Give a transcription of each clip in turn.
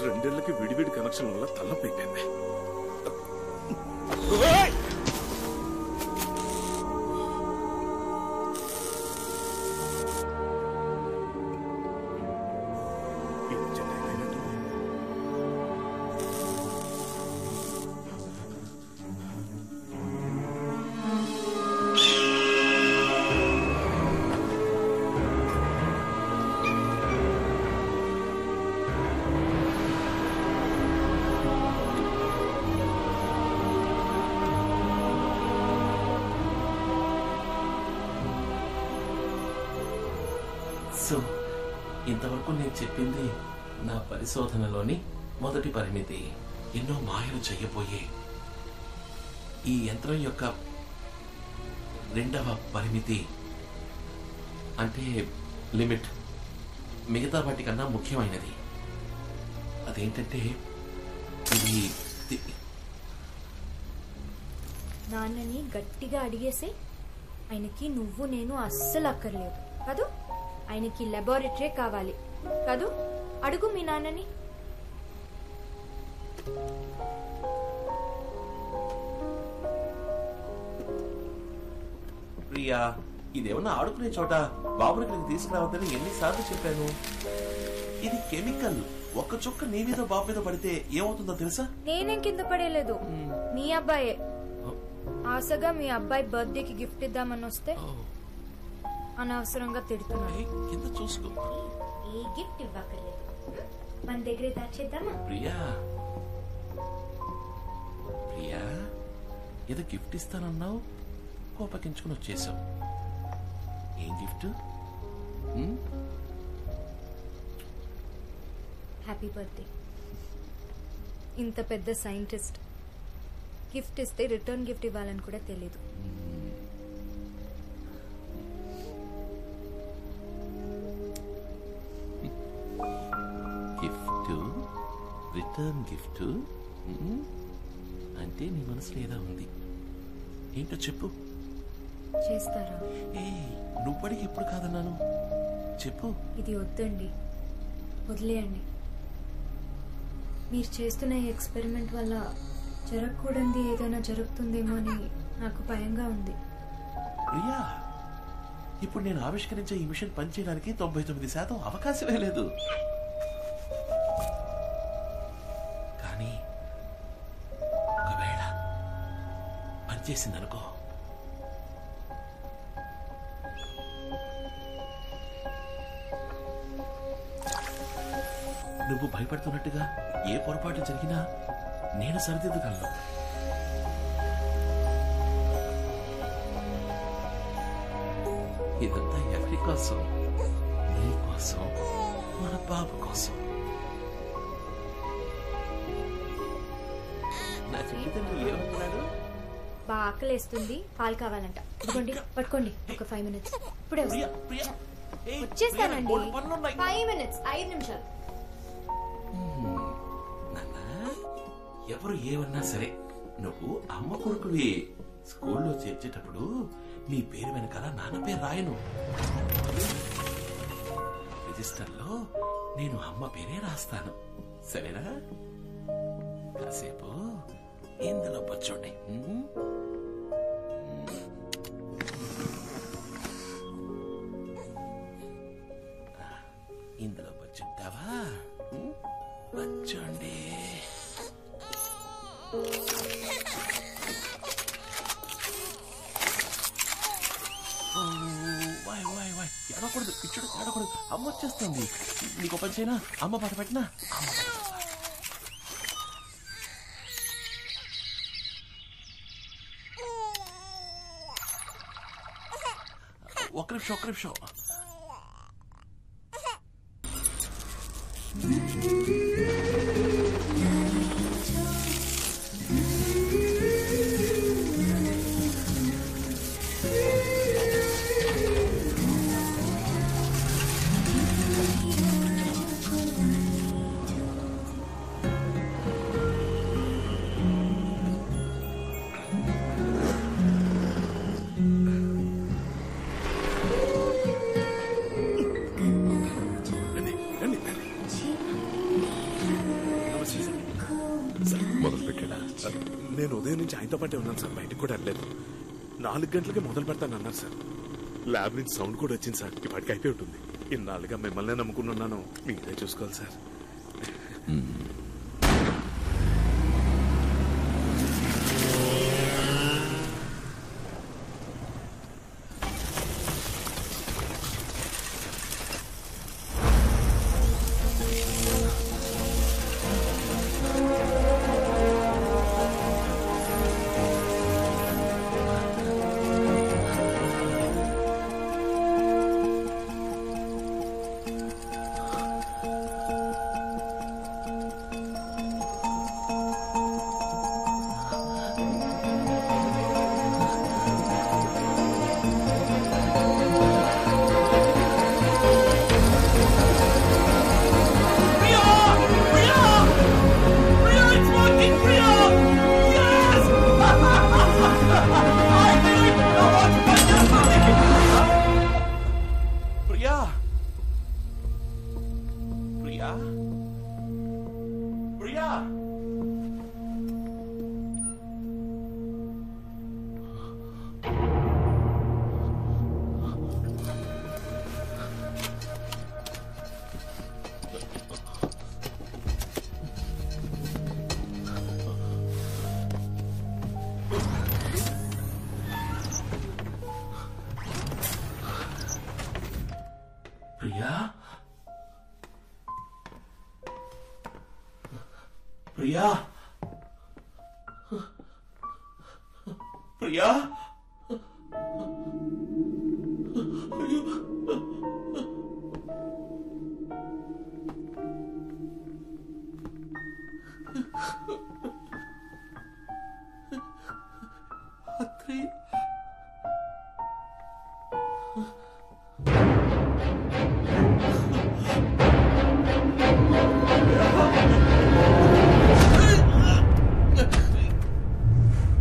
రెండేళ్లకి విడివిడి connection వల్ల తలపెట్టింది. So ఇంతవరకు నేను చెప్పింది నా పరిశోధనలోని మొదటి పరిమితి. ఎన్నో మాయలు చెయ్యబోయే ఈ యంత్రం యొక్క రెండవ పరిమితి అంటే లిమిట్ మిగతా వాటి కన్నా ముఖ్యమైనది. అదేంటంటే ఇది నాన్నని గట్టిగా అడిగేసి ఆయనకి నువ్వు నేను అస్సలు అక్కర్లేదు కాదు, ఆయనకి లాబొరేటరీ కావాలి కాదు. అడుగు మీ నాన్నని. ప్రియా, ఇదేమన్నా ఆడుకునే చోట బాబుని ఇక్కడికి తీసుకురావద్దని ఎన్నిసార్లు చెప్పాను. ఇది కెమికల్. ఒక్క చుక్క నీ మీద బాబు మీద పడితే ఏమవుతుందో తెలుసా? నేనేం కింద పడేలేదు, మీ అబ్బాయే. ఆశగా మీ అబ్బాయి బర్త్డేకి గిఫ్ట్ ఇద్దామని వస్తే అనవసరంగా తిడుతున్నాడు. కింద చూసుకో. ఏ గిఫ్ట్ ఇవ్వక్కర్లేదు, మన దగ్గరే దాచేద్దామా? ప్రియా ప్రియా, ఏదో గిఫ్ట్ ఇస్తానన్నావు, కోపగించుకుని వచ్చేసావు. ఏం గిఫ్ట్? Happy birthday. ఇంత పెద్ద సైంటిస్ట్ గిఫ్ట్ ఇస్తే రిటర్న్ గిఫ్ట్ ఇవ్వాలని కూడా తెలీదు. గిఫ్ట్, రిటర్న్ గిఫ్ట్ అంటే నీ మనసులో ఏదో ఉంది. ఏంటో చెప్పు. చేస్తారా? ఏ నువ్వడికి ఎప్పుడు కాదన్నాను, చెప్పు. ఇది వద్దండి, వదిలేయండి. మీరు చేస్తున్న ఈ ఎక్స్పెరిమెంట్ వల్ల జరగకూడదు ఏదైనా జరుగుతుందేమో అని నాకు భయంగా ఉంది. ప్రియా, ఇప్పుడు నేను ఆవిష్కరించే ఈ మిషన్ పనిచేయడానికి 99% అవకాశమే లేదు. కానీ ఒకవేళ పనిచేసిందనుకో, నువ్వు భయపడుతున్నట్టుగా ఏ పొరపాటు జరిగినా నేను సరిదిద్దగలను. ఇదంతా ఎవరి కోసం? నీ కోసం, మన బాబు కోసం. నా చెప్తే నువ్వు ఏమన్నాడు? బాగా ఆకలేస్తుంది, పాలు కావాలంట. ఇదిగోండి, పట్టుకోండి. ఒక 5 minutes. ఇప్పుడే వచ్చేస్తానండి. 5 minutes, 5 నిమిషాలు. ఎవరు ఏమన్నా సరే, నువ్వు అమ్మ కొడుకువి. స్కూల్లో చేర్చేటప్పుడు నీ పేరు వెనకాల నాన్న పేరు రాయను. రిజిస్టర్లో నేను అమ్మ పేరే రాస్తాను, సరేనా? కాసేపు ఇందులో బొచ్చోండి. ఇందులో బొచ్చుంటావా? బచ్చోండి. ఏడకూడదు, పిచ్చుడు ఏడకూడదు. అమ్మ వచ్చేస్తుంది. నీకు పని చేయనా? అమ్మ పాట పెట్టినా? ఒక్క నిమిషం, ఒక్క నిమిషం. నుంచి ఆయనతో పాటే ఉన్నాను సార్. బయటకు కూడా వెళ్ళలేదు. 4 గంటలకి మొదలు పెడతానన్నారు సార్. ల్యాబ్ నుంచి సౌండ్ కూడా వచ్చింది సార్. ఇప్పటికి అయిపోయి ఉంటుంది. ఇన్నాళ్ళుగా మిమ్మల్నే నమ్ముకున్నాను. మీరే చూసుకోవాలి సార్. ప్రియా ప్రియా అత్రి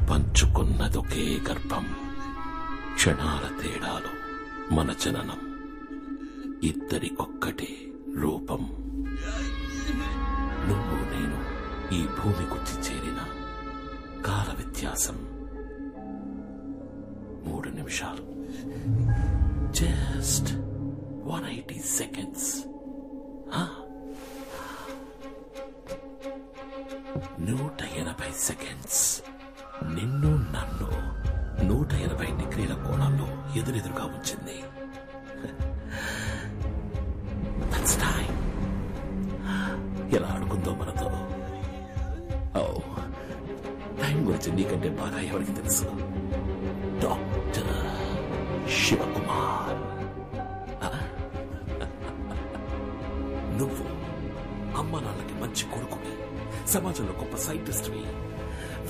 పంచుకున్నదొకే గర్భం, క్షణాల తేడాలు మన జననం, ఇద్దరికొక్కటే రూపం. నువ్వు నేను ఈ భూమి గుర్తి చేరిన కాల వ్యత్యాసం 3 నిమిషాలు. Just 180 seconds. 180 సెకండ్స్. నిన్ను నన్ను 180 డిగ్రీల కోణంలో ఎదురెదురుగా ఉంచింది. ఎలా ఆడుకుందో మనతో. టైం గురించి నీకంటే బాగా ఎవరికి తెలుసు? డాక్టర్ శివకుమార్. నువ్వు అమ్మ నాన్నకి మంచి కొడుకుని, సమాజంలో గొప్ప సైంటిస్ట్వి,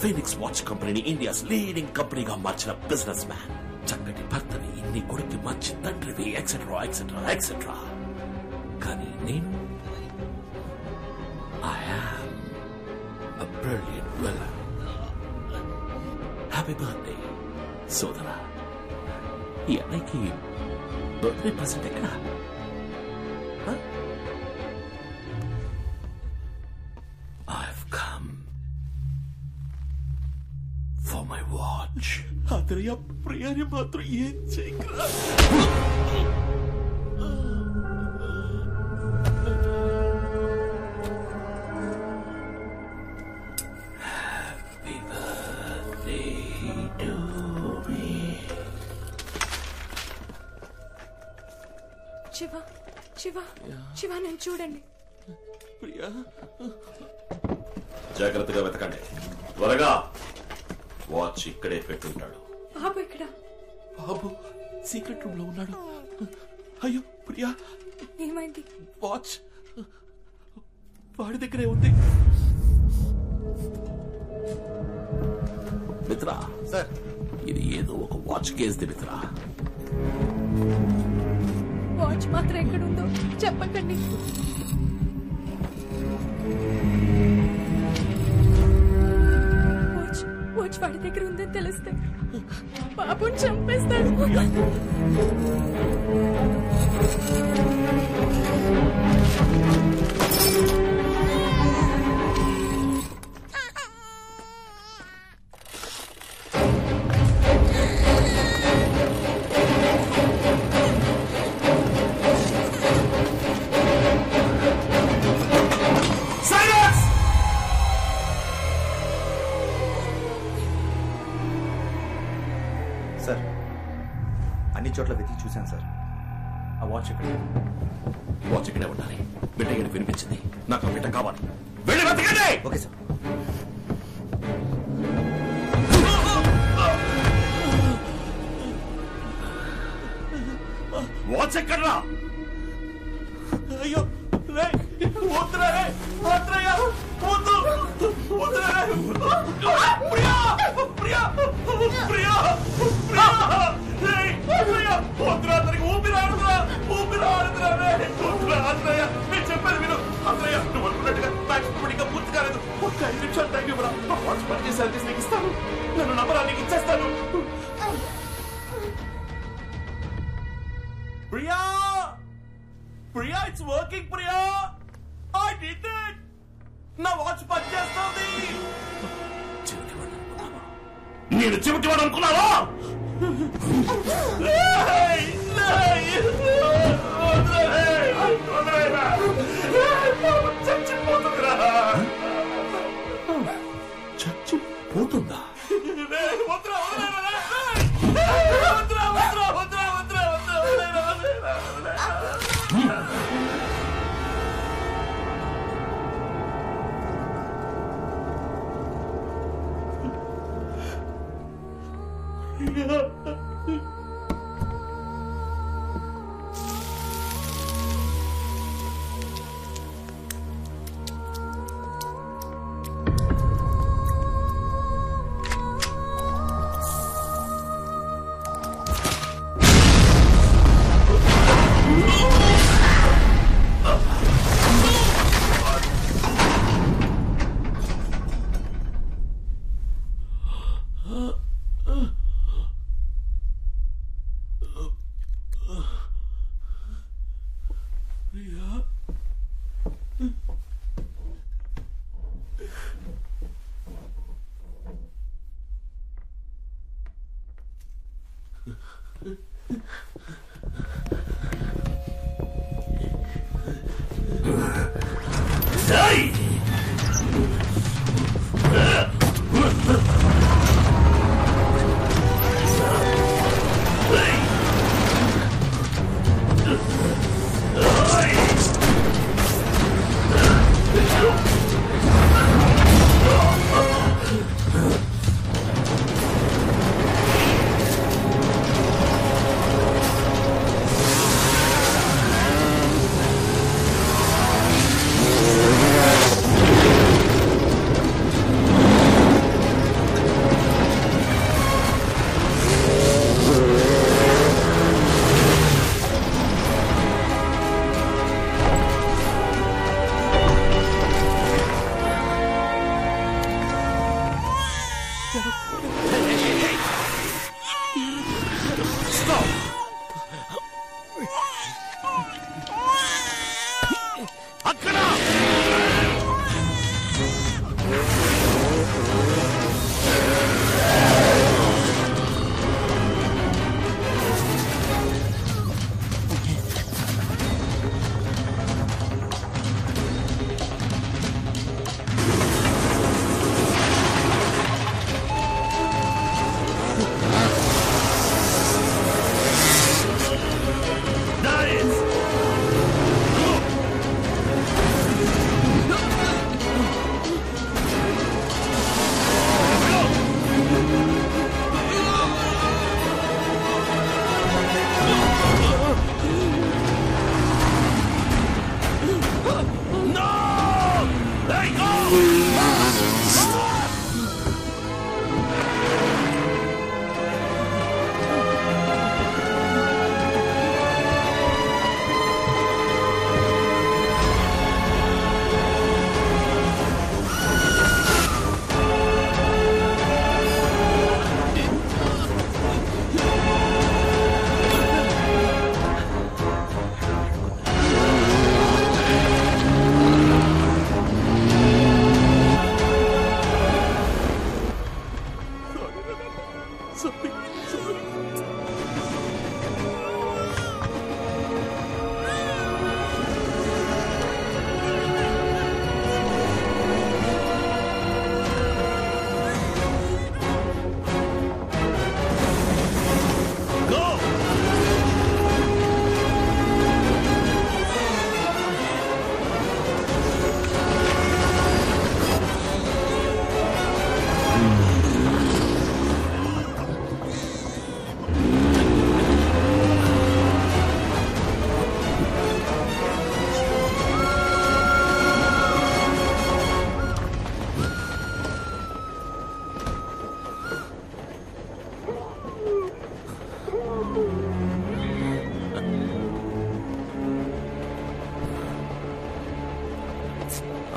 ఫీనిక్స్ వాచ్ కంపెనీని ఇండియాస్ లీడింగ్ కంపెనీగా మార్చిన బిజినెస్ మ్యాన్, చక్కటి భర్తని, నీ కొడుక్కి మంచి తండ్రివి, ఎక్సెట్రా ఎక్సెట్రా ఎక్సెట్రా. కానీ నేను I am a brilliant villain. Happy birthday, సోదరా. ఈ అన్నయ్యకి బర్త్డే ప్రెసెంట్ ఎక్కడా? I've come for my watch. అతయ్య ప్రియాని మాత్రం ఏం చేయగలరా? శివ శివ శివ, నేను చూడండి. ప్రియా, జాగ్రత్తగా వెతకండి, త్వరగా. వాచ్ ఇక్కడే పెట్టుంటాడు. బాబు ఇక్కడ. బాబు సీక్రెట్ రూమ్ లో ఉన్నాడు. అయ్యో ప్రియా, ఏమైంది? వాచ్ వాడి దగ్గరే ఉంది. మిత్రా సార్, ఇది ఏదో ఒక వాచ్ కేసుది మిత్రా. వాచ్ మాత్రం ఎక్కడుందో చెప్పకండి. వాచ్ వాడి దగ్గర ఉందని తెలిస్తే బాబుని చంపేస్తాడు. వాచ్ ఇక్కడే ఉండాలి. బిడ్డ ఏడు వినిపించింది. నాకు ఆ బిడ్డ కావాలి. వెళ్ళి వెతకండి. Okay sir. వాచ్ ఎక్కడ్రా? అయ్యో వద్దురా వద్దురయ్యా వద్దు వద్దురా ప్రియా ప్రియా ప్రియా ప్రియా వద్దురా అతనికి ఊపిరాడుతురా వద్దురా అన్నయ్య నేను చెప్పాను విను అన్నయ్య నువ్వు అనుకున్నట్టుగా మ్యాక్సిమం ఇంకా పూర్తి కాలేదు. ఒక్క 5 నిమిషాలు టైం ఇవ్వరా. వాచ్ పనిచేసే సర్వీస్ నీకు ఇస్తాను. నన్ను నమ్మరా నీకు ఇచ్చేస్తాను. Priya Priya it's working Priya. I did it. నా వాచ్ పనిచేస్తుంది. నేను చెవిటివాడు అనుకున్నావా? చచ్చిపోతుందా?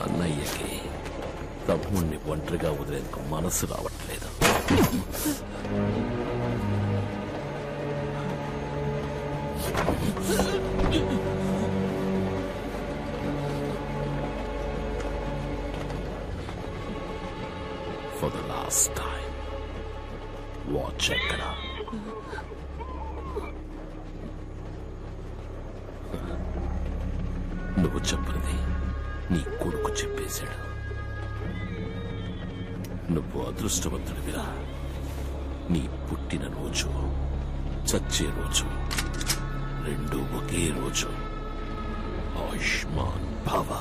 అన్నయ్యకి తమ్ముణ్ణి ఒంటరిగా వదిలేందుకు మనసు రావట్లేదు. For the last time watch ఎక్కడ? నువ్వు చెప్పనిది నీ కొడుకు చెప్పేశాడు. నువ్వు అదృష్టవంతుడివిరా. నీ పుట్టిన రోజు, చచ్చే రోజు రెండు ఒకే రోజు. ఆయుష్మాన్ భవ.